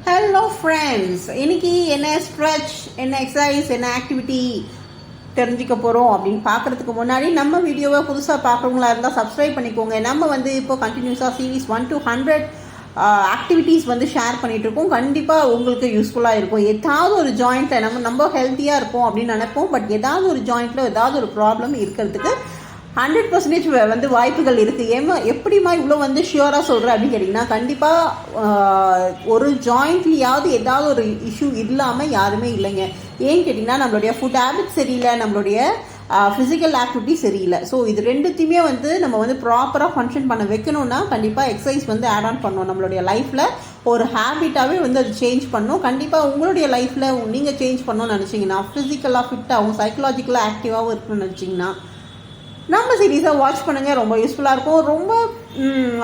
Hello friends, இன்னைக்கு என்ன stretch, என்ன எக்ஸசைஸ், என்ன ஆக்டிவிட்டி தெரிஞ்சுக்க போகிறோம் அப்படின்னு பார்க்குறதுக்கு முன்னாடி நம்ம வீடியோவை புதுசாக பார்க்குறவங்களா இருந்தால் சப்ஸ்கிரைப் பண்ணிக்கோங்க. நம்ம இப்போ கண்டினியூஸாக சீரீஸ் 1 to 100 ஆக்டிவிட்டீஸ் ஷேர் பண்ணிகிட்ருக்கோம். கண்டிப்பாக உங்களுக்கு யூஸ்ஃபுல்லாக இருக்கும். ஏதாவது ஒரு ஜாயிண்ட்டில் நம்ம ஹெல்த்தியாக இருப்போம் அப்படின்னு நினைப்போம். பட் ஏதாவது ஒரு ஜாயிண்ட்டில் ஏதாவது ஒரு ப்ராப்ளம் இருக்கிறதுக்கு 100% வாய்ப்புகள் இருக்குது. எப்படிமா இவ்வளோ ஷியோராக சொல்கிறேன் அப்படின்னு கேட்டிங்கன்னா, கண்டிப்பாக ஒரு ஜாயிண்ட்லேயாவது ஏதாவது ஒரு இஷ்யூ இல்லாமல் யாருமே இல்லைங்க. ஏன்னு கேட்டிங்கன்னா, நம்மளுடைய ஃபுட் ஹேபிட் சரியில்லை, நம்மளுடைய ஃபிசிக்கல் ஆக்டிவிட்டி சரியில்லை. ஸோ இது ரெண்டுத்தையுமே நம்ம ப்ராப்பராக ஃபங்க்ஷன் பண்ண வைக்கணும்னா கண்டிப்பாக எக்ஸசைஸ் ஆட் ஆன் பண்ணணும். நம்மளுடைய லைஃப்பில் ஒரு ஹேபிட்டாகவே அது சேஞ்ச் பண்ணணும். கண்டிப்பாக உங்களுடைய லைஃப்பில் நீங்கள் சேஞ்ச் பண்ணணும்னு நினச்சிங்கன்னா, ஃபிசிக்கலாக ஃபிட்டாகவும் சைக்கலாஜிக்கலாக ஆக்டிவாகவும் இருக்கணும்னு நினச்சிங்கன்னா நம்ம சீரீஸாக வாட்ச் பண்ணுங்கள். ரொம்ப யூஸ்ஃபுல்லாக இருக்கும். ரொம்ப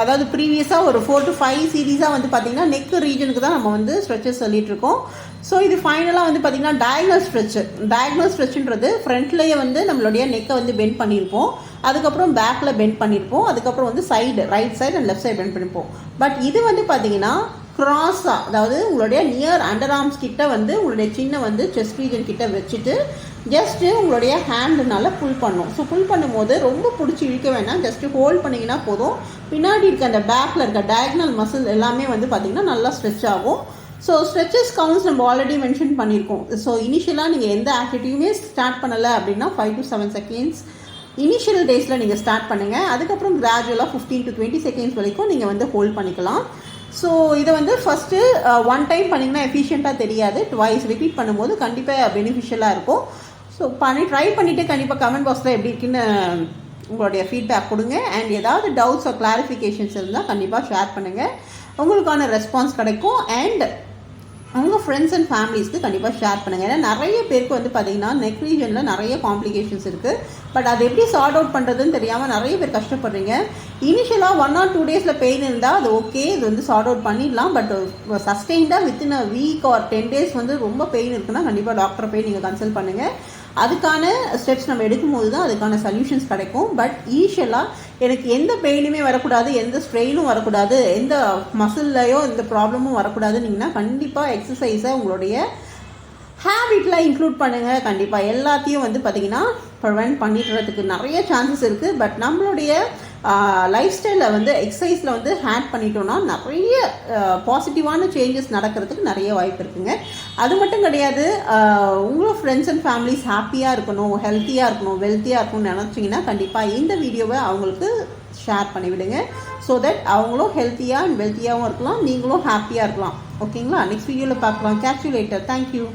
அதாவது ப்ரீவியஸாக ஒரு 4 to 5 சீரீஸாக பார்த்திங்கன்னா நெக் ரீஜனுக்கு தான் நம்ம ஸ்ட்ரெச்சஸ் சொல்லிகிட்ருக்கோம். ஸோ இது ஃபைனலாக பார்த்திங்கன்னா டயக்னல் ஸ்ட்ரெச்சுன்றது ஃப்ரண்ட்லேயே நம்மளுடைய நெக்கை பெண்ட் பண்ணியிருப்போம். அதுக்கப்புறம் பேக்கில் பெண்ட் பண்ணியிருப்போம். அதுக்கப்புறம் side right side and left side bend பண்ணியிருப்போம். பட் இது பார்த்திங்கன்னா க்ராஸாக, அதாவது உங்களுடைய நியர் அண்டர் ஆர்ம்ஸ் கிட்ட உங்களுடைய சின்ன செஸ்ட் ரீஜன் கிட்ட வச்சுட்டு ஜஸ்ட்டு உங்களுடைய ஹேண்டுனால புல் பண்ணும். ஸோ புல் பண்ணும்போது ரொம்ப பிடிச்சி இழுக்க வேணாம், ஜஸ்ட்டு ஹோல்ட் பண்ணிங்கன்னா போதும். பின்னாடி இருக்க அந்த பேக்கில் இருக்க டயக்னல் மசில் எல்லாமே பார்த்திங்கன்னா நல்லா ஸ்ட்ரெச் ஆகும். ஸோ ஸ்ட்ரெச்சஸ் கவுண்ட்ஸ் நம்ம ஆல்ரெடி மென்ஷன் பண்ணியிருக்கோம். ஸோ இனிஷியலாக நீங்கள் எந்த ஆக்டிவிட்டியுமே ஸ்டார்ட் பண்ணலை அப்படின்னா 5 to 7 செகண்ட்ஸ் இனிஷியல் டேஸில் நீங்கள் ஸ்டார்ட் பண்ணுங்கள். அதுக்கப்புறம் கிராஜுவலாக 15 to 20 செகண்ட்ஸ் வரைக்கும் நீங்கள் ஹோல்ட் பண்ணிக்கலாம். ஸோ இதை ஃபஸ்ட்டு 1 டைம் பண்ணிங்கன்னா எஃபிஷியண்ட்டாக தெரியாது. ட்வைஸ் ரிப்பீட் பண்ணும்போது கண்டிப்பாக பெனிஃபிஷியலாக இருக்கும். ஸோ ட்ரை பண்ணிவிட்டு கண்டிப்பாக கமெண்ட் பாக்ஸில் எப்படி இருக்குன்னு உங்களுடைய ஃபீட்பேக் கொடுங்க. அண்ட் ஏதாவது டவுட்ஸ் ஆர் கிளாரிஃபிகேஷன்ஸ் இருந்தால் கண்டிப்பாக ஷேர் பண்ணுங்கள். உங்களுக்கான ரெஸ்பான்ஸ் கிடைக்கும். அண்ட் உங்கள் ஃப்ரெண்ட்ஸ் அண்ட் ஃபேமிலிஸ்க்கு கண்டிப்பாக ஷேர் பண்ணுங்கள். ஏன்னா நிறைய பேருக்கு பார்த்திங்கன்னா நெக் ரீஜனில் நிறைய காம்ப்ளிகேஷன்ஸ் இருக்குது. பட் அது எப்படி சார்ட் அவுட் பண்ணுறதுன்னு தெரியாமல் நிறைய பேர் கஷ்டப்படுறீங்க. இனிஷியலாக 1 or 2 டேஸில் பெயின் இருந்தால் அது ஓகே, இது சார்ட் அவுட் பண்ணிடலாம். பட் சஸ்டெயின்டாக within a week or 10 days ரொம்ப பெயின் இருக்குன்னா கண்டிப்பாக டாக்டரை போய் நீங்கள் கன்சல்ட் பண்ணுங்கள். அதுக்கான ஸ்டெப்ஸ் நம்ம எடுக்கும்போது தான் அதுக்கான சொல்யூஷன்ஸ் கிடைக்கும். பட் இனிஷியலாக எனக்கு எந்த பெயினுமே வரக்கூடாது, எந்த ஸ்ட்ரெயினும் வரக்கூடாது, எந்த மசில்லையோ எந்த ப்ராப்ளமும் வரக்கூடாதுன்னீங்கன்னா கண்டிப்பாக எக்ஸசைஸை உங்களுடைய ஹேபிட்டில் இன்க்ளூட் பண்ணுங்கள். கண்டிப்பாக எல்லாத்தையும் பார்த்திங்கன்னா ப்ரிவெண்ட் பண்ணிடுறதுக்கு நிறைய சான்சஸ் இருக்குது. பட் நம்மளுடைய லைஃப் ஸ்டைலில் எக்ஸசைஸில் ஆட் பண்ணிட்டோன்னா நிறைய பாசிட்டிவான சேஞ்சஸ் நடக்கிறதுக்கு நிறைய வாய்ப்பு இருக்குங்க. அது மட்டும் கிடையாது, உங்களோட ஃப்ரெண்ட்ஸ் அண்ட் ஃபேமிலிஸ் ஹாப்பியாக இருக்கணும், ஹெல்த்தியாக இருக்கணும், வெல்த்தியாக இருக்கணும்னு நினச்சிங்கன்னா கண்டிப்பாக இந்த வீடியோவை அவங்களுக்கு ஷேர் பண்ணிவிடுங்க. ஸோ தட் அவங்களும் ஹெல்த்தியாக அண்ட் வெல்த்தியாகவும் இருக்கலாம், நீங்களும் ஹாப்பியாக இருக்கலாம். ஓகேங்களா? நெக்ஸ்ட் வீடியோவில் பார்க்கலாம். Catch you later. தேங்க்யூ.